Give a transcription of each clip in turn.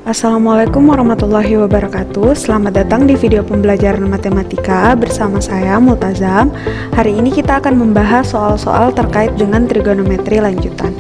Assalamualaikum warahmatullahi wabarakatuh. Selamat datang di video pembelajaran matematika bersama saya Multazam. Hari ini kita akan membahas soal-soal terkait dengan trigonometri lanjutan.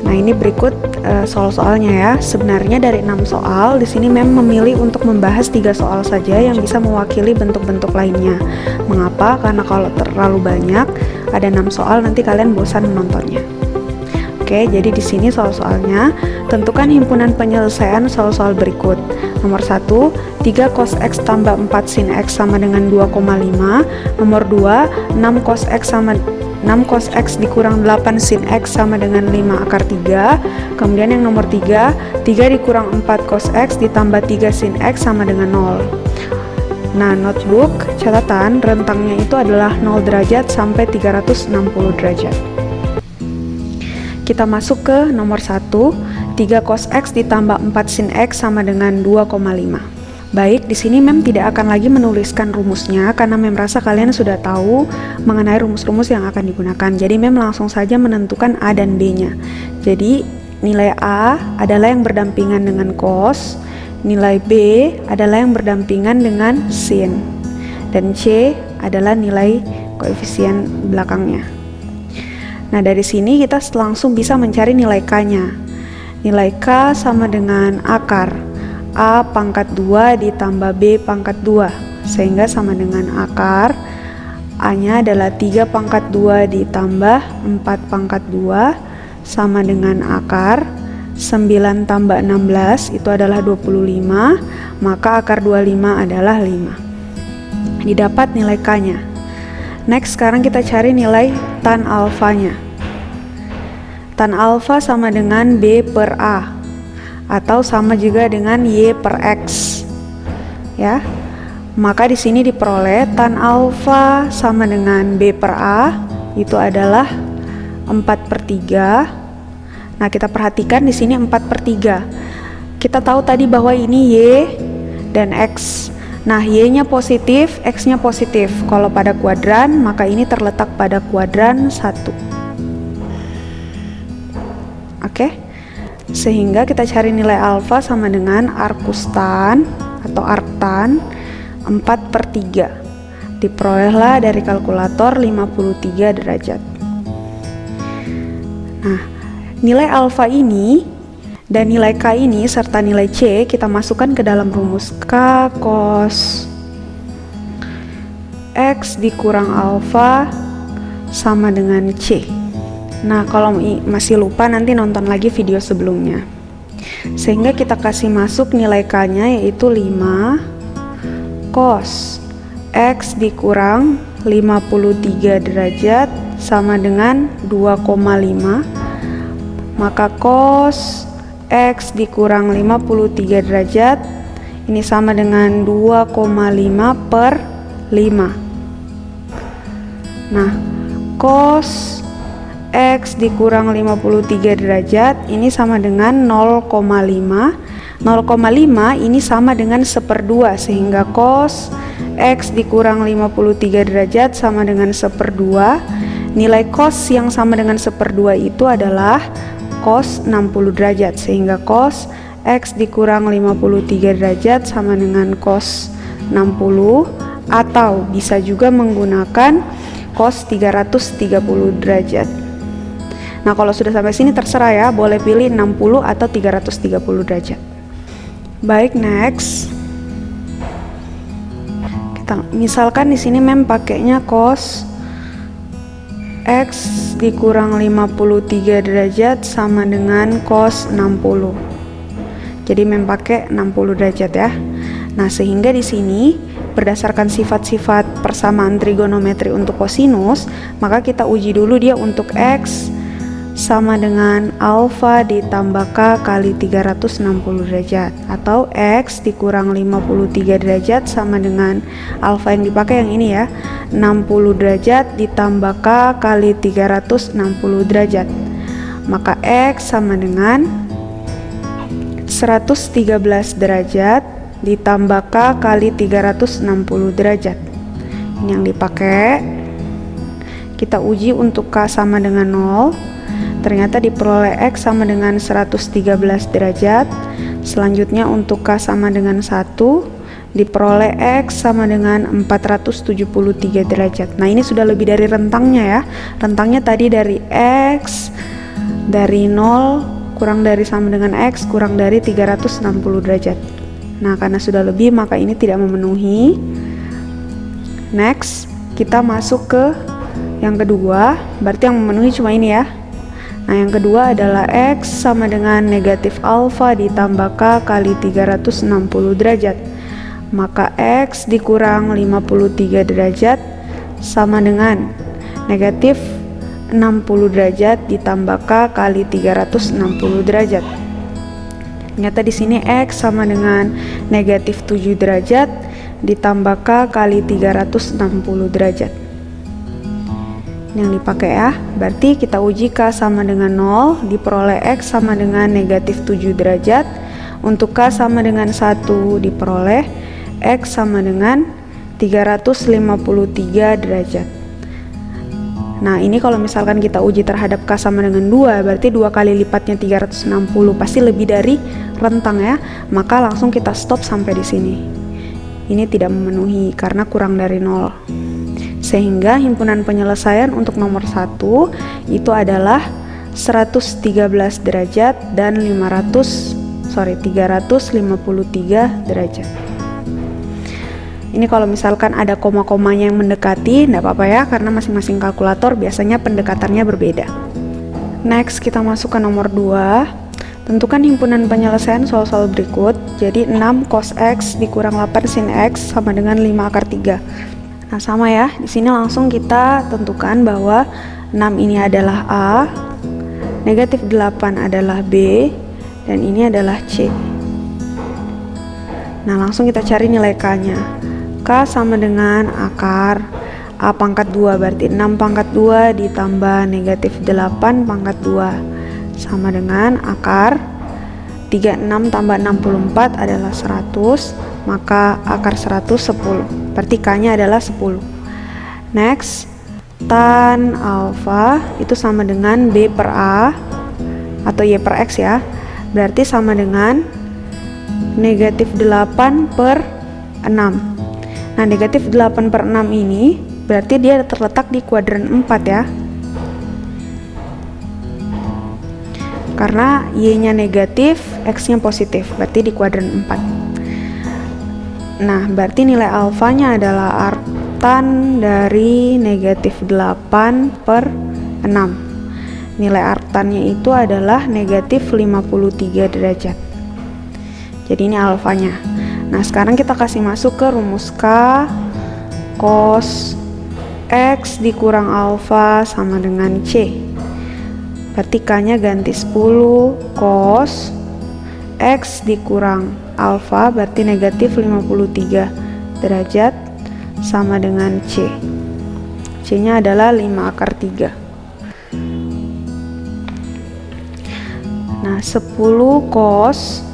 Nah, ini berikut soal-soalnya ya. Sebenarnya dari 6 soal, di sini memilih untuk membahas 3 soal saja yang bisa mewakili bentuk-bentuk lainnya. Mengapa? Karena kalau terlalu banyak, ada 6 soal nanti kalian bosan menontonnya. Oke, jadi di sini soal-soalnya, tentukan himpunan penyelesaian soal-soal berikut. Nomor 1, 3 cos X tambah 4 sin X sama dengan 2,5. Nomor 2, 6 cos X dikurang 8 sin X sama dengan 5 akar 3. Kemudian yang nomor 3, 3 dikurang 4 cos X ditambah 3 sin X sama dengan 0. Nah, notebook, catatan, rentangnya itu adalah 0 derajat sampai 360 derajat. Kita masuk ke nomor 1, 3 cos X ditambah 4 sin X sama dengan 2,5. Baik, di sini Mem tidak akan lagi menuliskan rumusnya karena Mem rasa kalian sudah tahu mengenai rumus-rumus yang akan digunakan. Jadi Mem langsung saja menentukan A dan B-nya. Jadi nilai A adalah yang berdampingan dengan cos, nilai B adalah yang berdampingan dengan sin, dan C adalah nilai koefisien belakangnya. Nah, dari sini kita langsung bisa mencari nilai K-nya. Nilai K sama dengan akar A pangkat 2 ditambah B pangkat 2, sehingga sama dengan akar A-nya adalah 3 pangkat 2 ditambah 4 pangkat 2 sama dengan akar 9 tambah 16 itu adalah 25, maka akar 25 adalah 5. Didapat nilai K-nya. Next, sekarang kita cari nilai tan alfanya. Tan alfa sama dengan B per A, atau sama juga dengan Y per X. Ya, maka di sini diperoleh tan alfa sama dengan B per A itu adalah 4/3. Nah, kita perhatikan di sini 4/3. Kita tahu tadi bahwa ini Y dan X. Nah, Y-nya positif, X-nya positif. Kalau pada kuadran, maka ini terletak pada kuadran 1. Oke? Sehingga kita cari nilai alfa sama dengan arcustan atau arctan 4/3. Diperolehlah dari kalkulator 53 derajat. Nah, nilai alfa ini dan nilai K ini serta nilai C kita masukkan ke dalam rumus K cos X dikurang alfa sama dengan C. Nah, kalau masih lupa nanti nonton lagi video sebelumnya. Sehingga kita kasih masuk nilai K-nya yaitu 5 cos X dikurang 53 derajat sama dengan 2,5. Maka cos X dikurang 53 derajat ini sama dengan 2,5 per 5. Nah, cos X dikurang 53 derajat ini sama dengan 0,5. 0,5 ini sama dengan 1/2, sehingga cos X dikurang 53 derajat sama dengan 1/2. Nilai cos yang sama dengan 1/2 itu adalah cos 60 derajat, sehingga cos X dikurang 53 derajat sama dengan cos 60, atau bisa juga menggunakan cos 330 derajat. Nah, kalau sudah sampai sini terserah ya, boleh pilih 60 atau 330 derajat. Baik, next. Misalkan di sini Mem pakainya cos X dikurang 53 derajat sama dengan cos 60. Jadi Mem pakai 60 derajat ya. Nah, sehingga di sini berdasarkan sifat-sifat persamaan trigonometri untuk kosinus, maka kita uji dulu dia untuk X sama dengan alfa ditambah K kali 360 derajat, atau X dikurang 53 derajat sama dengan alfa yang dipakai yang ini ya, 60 derajat ditambah K kali 360 derajat. Maka X sama dengan 113 derajat ditambah K kali 360 derajat. Ini yang dipakai. Kita uji untuk K sama dengan 0. ternyata diperoleh X sama dengan 113 derajat. Selanjutnya untuk K sama dengan 1, diperoleh X sama dengan 473 derajat. Nah, ini sudah lebih dari rentangnya ya. Rentangnya tadi dari X dari 0 kurang dari sama dengan X kurang dari 360 derajat. Nah, karena sudah lebih maka ini tidak memenuhi. Next, kita masuk ke yang kedua, berarti yang memenuhi cuma ini ya. Nah, yang kedua adalah X sama dengan negatif alfa ditambah K kali 360 derajat. Maka X dikurang 53 derajat sama dengan negatif 60 derajat ditambah K kali 360 derajat. Ternyata di sini X sama dengan negatif 7 derajat ditambah K kali 360 derajat. Yang dipakai ya, berarti kita uji K sama dengan 0, diperoleh X sama dengan negatif 7 derajat. Untuk K sama dengan 1, diperoleh X sama dengan 353 derajat. Nah, ini kalau misalkan kita uji terhadap K sama dengan 2, berarti 2 kali lipatnya 360, pasti lebih dari rentang ya. Maka langsung kita stop sampai di sini. Ini tidak memenuhi karena kurang dari 0. Sehingga himpunan penyelesaian untuk nomor 1 itu adalah 113 derajat dan 353 derajat. Ini kalau misalkan ada koma-komanya yang mendekati, tidak apa-apa ya, karena masing-masing kalkulator biasanya pendekatannya berbeda. Next, kita masuk ke nomor 2. Tentukan himpunan penyelesaian soal-soal berikut. Jadi 6 cos X dikurang 8 sin X sama dengan 5 akar 3. Nah, sama ya, di sini langsung kita tentukan bahwa 6 ini adalah A, negatif 8 adalah B, dan ini adalah C. Nah, langsung kita cari nilai K-nya. K sama dengan akar A pangkat 2, berarti 6 pangkat 2 ditambah negatif 8 pangkat 2 sama dengan akar 36 tambah 64 adalah 100, maka akar 100 10. Berarti K-nya adalah 10. Next, tan alfa itu sama dengan B per A atau Y per X ya. Berarti sama dengan negatif 8 per 6. Nah, negatif 8 per 6 ini berarti dia terletak di kuadran 4 ya. Karena Y-nya negatif, X-nya positif, berarti di kuadran 4. Nah, berarti nilai alfanya adalah artan dari negatif 8 per 6. Nilai artannya itu adalah negatif 53 derajat. Jadi ini alfanya. Nah, sekarang kita kasih masuk ke rumus K. Cos X dikurang alfa sama dengan C. Berarti K-nya ganti 10 cos X dikurang alfa, berarti negatif 53 derajat sama dengan C. C-nya adalah 5 akar 3. Nah, 10 cos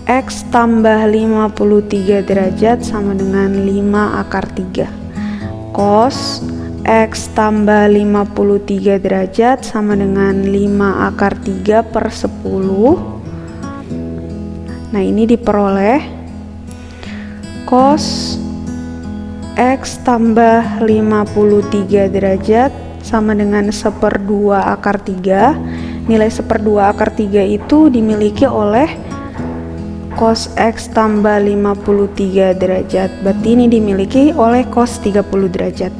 X tambah 53 derajat sama dengan 5 akar 3. Cos X tambah 53 derajat sama dengan 5 akar 3 per 10. Nah, ini diperoleh cos X tambah 53 derajat sama dengan 1/2 akar 3. Nilai 1/2 akar 3 itu dimiliki oleh cos X tambah 53 derajat. Berarti ini dimiliki oleh cos 30 derajat.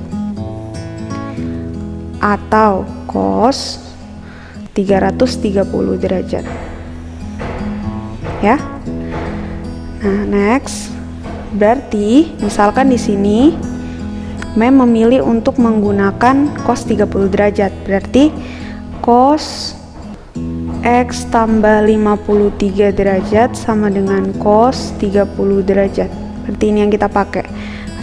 Atau cos 330 derajat. Ya. Nah, next. Berarti misalkan di sini Mem memilih untuk menggunakan cos 30 derajat. Berarti cos X tambah 53 derajat sama dengan cos 30 derajat. Berarti ini yang kita pakai.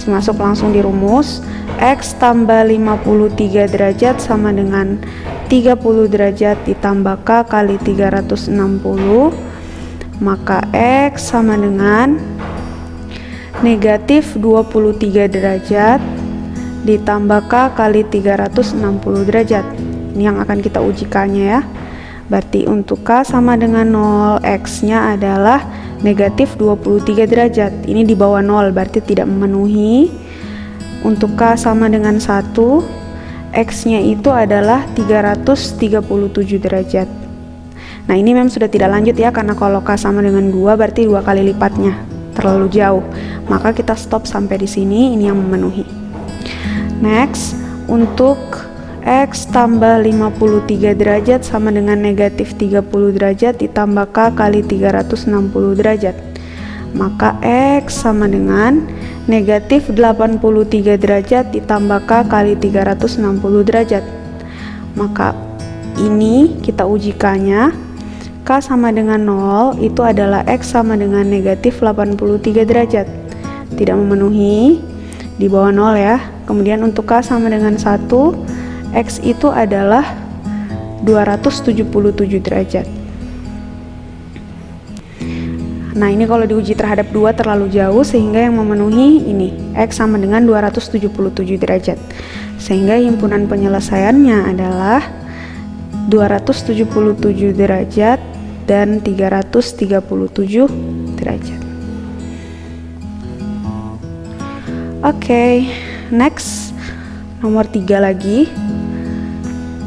Masuk langsung di rumus. X tambah 53 derajat sama dengan 30 derajat ditambah K kali 360, maka X sama dengan negatif 23 derajat ditambah K kali 360 derajat. Ini yang akan kita uji K-nya ya. Berarti untuk K sama dengan 0, X-nya adalah negatif 23 derajat. Ini di bawah 0, berarti tidak memenuhi. Untuk K sama dengan 1, X-nya itu adalah 337 derajat. Nah, ini memang sudah tidak lanjut ya, karena kalau K sama dengan 2 berarti 2 kali lipatnya, terlalu jauh. Maka kita stop sampai di sini, ini yang memenuhi. Next, untuk X tambah 53 derajat sama dengan negatif 30 derajat ditambah K kali 360 derajat. Maka X sama dengan negatif 83 derajat ditambah K kali 360 derajat. Maka ini kita uji K-nya. K sama dengan 0 itu adalah X sama dengan negatif 83 derajat. Tidak memenuhi, di bawah 0 ya. Kemudian untuk K sama dengan 1, X itu adalah 277 derajat. Nah, ini kalau diuji terhadap 2 terlalu jauh, sehingga yang memenuhi ini X sama dengan 277 derajat. Sehingga himpunan penyelesaiannya adalah 277 derajat dan 337 derajat. Oke, next nomor 3 lagi.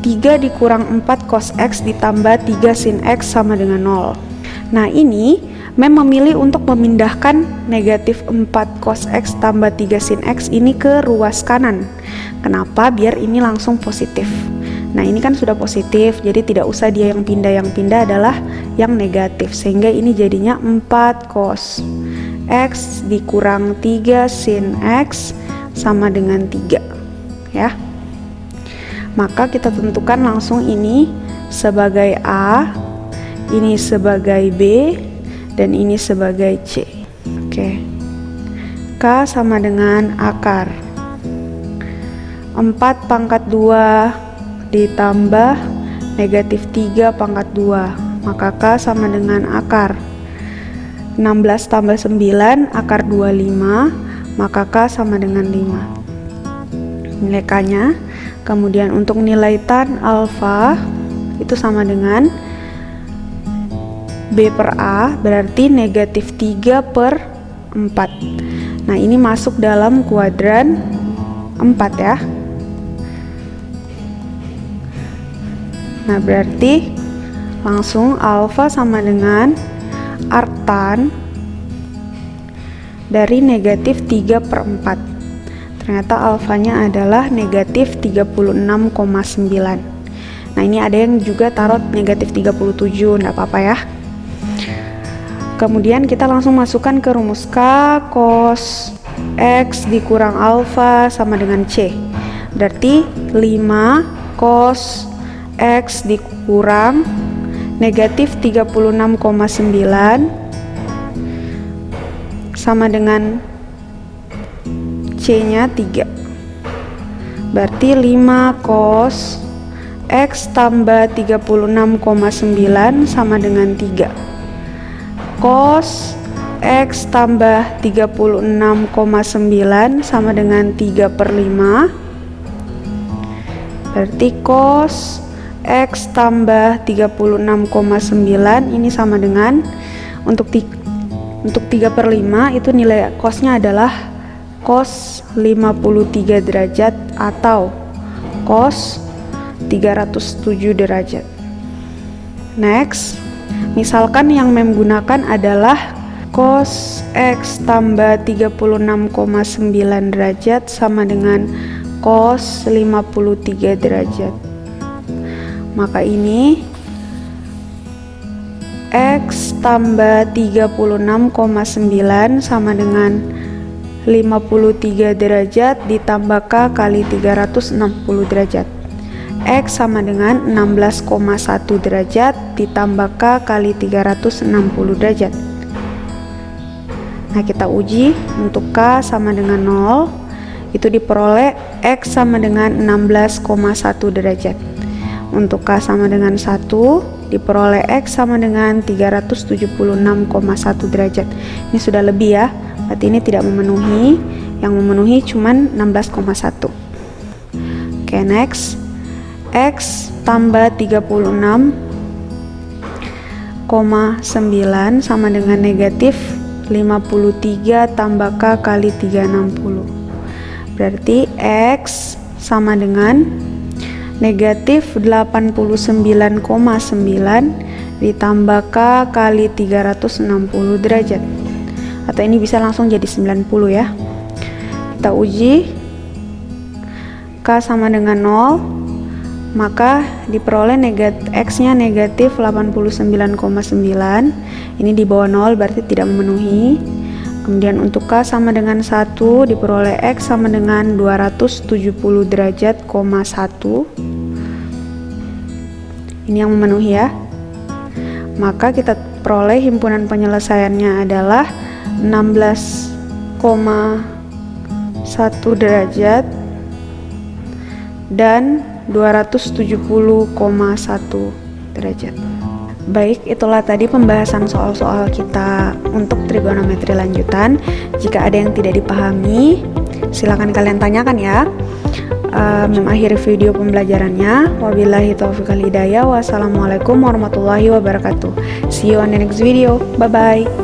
3 dikurang 4 cos X ditambah 3 sin X sama dengan 0. Nah, ini Mem memilih untuk memindahkan negatif 4 cos X tambah 3 sin X ini ke ruas kanan. Kenapa? Biar ini langsung positif. Nah, ini kan sudah positif, jadi tidak usah dia yang pindah adalah yang negatif. Sehingga ini jadinya 4 cos X dikurang 3 sin X sama dengan 3 ya. Maka kita tentukan langsung ini sebagai A, ini sebagai B, dan ini sebagai C. Oke. K sama dengan akar 4 pangkat 2 ditambah negatif 3 pangkat 2, maka K sama dengan akar 16 tambah 9 akar 25, maka K sama dengan 5. Nilai K nya. Kemudian untuk nilai tan alfa itu sama dengan B per A, berarti negatif 3 per 4. Nah, ini masuk dalam kuadran 4 ya. Nah, berarti langsung alfa sama dengan arctan dari negatif 3 per 4. Ternyata alfanya adalah negatif 36,9. Nah, ini ada yang juga taruh negatif 37, enggak apa-apa ya. Kemudian kita langsung masukkan ke rumus K cos X dikurang alfa sama dengan C. Berarti 5 cos X dikurang negatif 36,9 sama dengan C nya 3. Berarti 5 cos X tambah 36,9 sama dengan 3. Cos X tambah 36,9 sama dengan 3 per 5. Berarti cos X tambah 36,9 ini sama dengan untuk 3 per 5 itu nilai cosnya adalah cos 53 derajat atau cos 307 derajat. Next, misalkan yang Mem gunakan adalah cos X tambah 36,9 derajat sama dengan cos 53 derajat. Maka ini X tambah 36,9 sama dengan 53 derajat ditambah K kali 360 derajat. X sama dengan 16,1 derajat ditambah K kali 360 derajat. Nah, kita uji untuk K sama dengan 0 itu diperoleh X sama dengan 16,1 derajat. Untuk K sama dengan 1 diperoleh X sama dengan 376,1 derajat. Ini sudah lebih ya, berarti ini tidak memenuhi. Yang memenuhi cuman 16,1. Oke, next. X tambah 36 sama dengan negatif 53 tambah K kali 360. Berarti X sama dengan negatif 89,9 ditambah K kali 360 derajat. Atau ini bisa langsung jadi 90 ya. Kita uji. K sama dengan 0, maka diperoleh X-nya negatif 89,9. Ini di bawah 0 berarti tidak memenuhi. Kemudian untuk K sama dengan 1 diperoleh X sama dengan 270 derajat, 1. Ini yang memenuhi ya. Maka kita peroleh himpunan penyelesaiannya adalah 16,1 derajat dan 270,1 derajat. Baik, itulah tadi pembahasan soal-soal kita untuk trigonometri lanjutan. Jika ada yang tidak dipahami, silakan kalian tanyakan ya. Mengakhiri video pembelajarannya. Wabillahi taufiq wal hidayah. Wassalamualaikum warahmatullahi wabarakatuh. See you on the next video. Bye bye.